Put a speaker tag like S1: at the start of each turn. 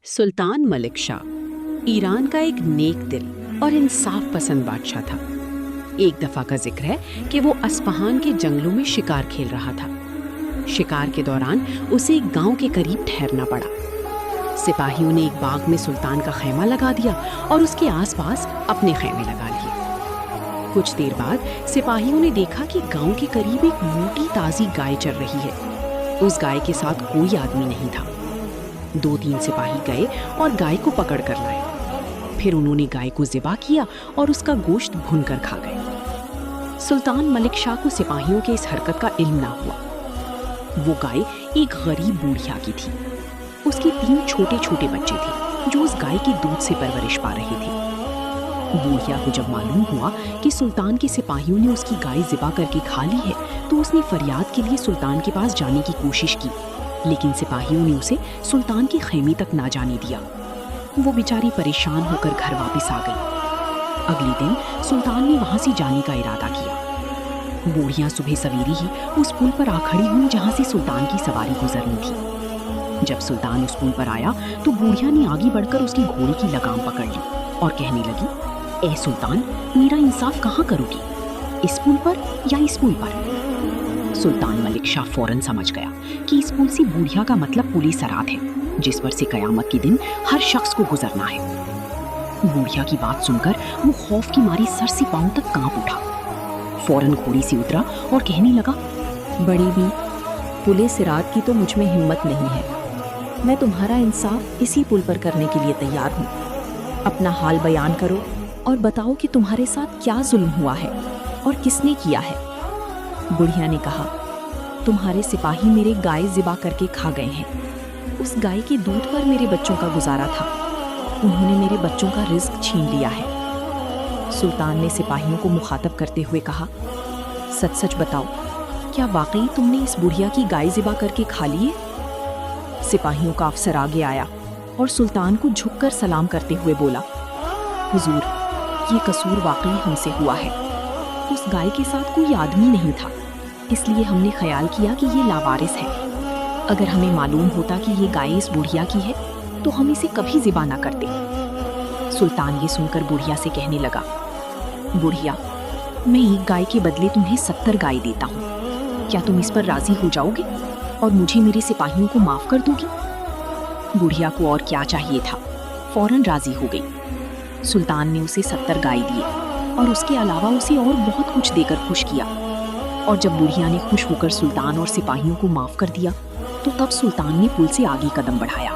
S1: सुल्तान Malik Shah Iran का एक नेक दिल और इंसाफ पसंद बादशाह था। एक दफ़ा का जिक्र है कि वो अस्फहान के जंगलों में शिकार खेल रहा था। शिकार के दौरान उसे एक गांव के करीब ठहरना पड़ा। सिपाहियों ने एक बाग में सुल्तान का खैमा लगा दिया और उसके आसपास अपने खैमे लगा लिए। कुछ देर बाद सिपाहियों ने देखा कि गांव के करीब एक मोटी ताज़ी गाय चर रही है। उस गाय के साथ कोई आदमी नहीं था। 2-3 सिपाही गए और गाय को पकड़ कर लाए। फिर उन्होंने गाय को ज़िबा किया और उसका गोश्त भूनकर खा गए। सुल्तान मलिक शाह को सिपाहियों के इस हरकत का इल्म ना हुआ। वो गाय एक गरीब बूढ़िया की थी। उसके 3 छोटे छोटे बच्चे थे जो उस गाय के दूध से परवरिश पा रहे थे। बूढ़िया को जब मालूम हुआ कि सुल्तान के सिपाहियों ने उसकी गाय ज़िबा करके खा ली है तो उसने फरियाद के लिए सुल्तान के पास जाने की कोशिश की, लेकिन सिपाहियों ने उसे सुल्तान के खैमे तक ना जाने दिया। वो बेचारी परेशान होकर घर वापस आ गई। अगले दिन सुल्तान ने वहां से जाने का इरादा किया। बूढ़िया सुबह सवेरे ही उस पुल पर आ खड़ी हुई जहां से सुल्तान की सवारी गुजरनी थी। जब सुल्तान उस पुल पर आया तो बूढ़िया ने आगे बढ़कर उसकी घोड़े की लगाम पकड़ ली और कहने लगी, ए सुल्तान, मेरा इंसाफ कहाँ करोगी, इस पुल पर या इस पुल पर? सुल्तान मलिक शाह फौरन समझ गया कि इस पुल से बूढ़िया का मतलब पुल सरात है, जिस पर से कयामत के दिन हर शख्स को गुजरना है। बूढ़िया की बात सुनकर वो खौफ की मारी सर से पांव तक कांप उठा। फौरन घोड़ी से उतरा और कहने लगा,
S2: बड़ी भी, पुल सिरात की तो मुझ में हिम्मत नहीं है। मैं तुम्हारा इंसाफ इसी पुल पर करने के लिए तैयार हूँ। अपना हाल बयान करो और बताओ कि तुम्हारे साथ क्या जुल्म हुआ है और किसने किया है। बुढ़िया ने कहा, तुम्हारे सिपाही मेरे गाय ज़िबा करके खा गए हैं। उस गाय के दूध पर मेरे बच्चों का गुजारा था। उन्होंने मेरे बच्चों का रिस्क छीन लिया है। सुल्तान ने सिपाहियों को मुखातब करते हुए कहा, सच सच बताओ, क्या वाकई तुमने इस बुढ़िया की गाय ज़िबा करके खा ली है? सिपाहियों का अफसर आगे आया और सुल्तान को झुककर सलाम करते हुए बोला, हुजूर, ये कसूर वाकई हमसे हुआ है। उस गाय के साथ कोई आदमी नहीं था, इसलिए हमने ख्याल किया कि ये लावारिस है। अगर हमें मालूम होता कि ये गाय इस बुढ़िया की है तो हम इसे कभी ज़िबा ना करते। सुल्तान ये सुनकर बुढ़िया से कहने लगा, बुढ़िया, मैं एक गाय के बदले तुम्हें 70 गाय देता हूँ। क्या तुम इस पर राजी हो जाओगे और मुझे मेरे सिपाहियों को माफ़ कर दोगी? बुढ़िया को और क्या चाहिए था, फौरन राजी हो गई। सुल्तान ने उसे 70 गाय दिए और उसके अलावा उसे और बहुत कुछ देकर खुश किया। और जब बुढ़िया ने खुश होकर सुल्तान और सिपाहियों को माफ़ कर दिया तो तब सुल्तान ने पुल से आगे कदम बढ़ाया।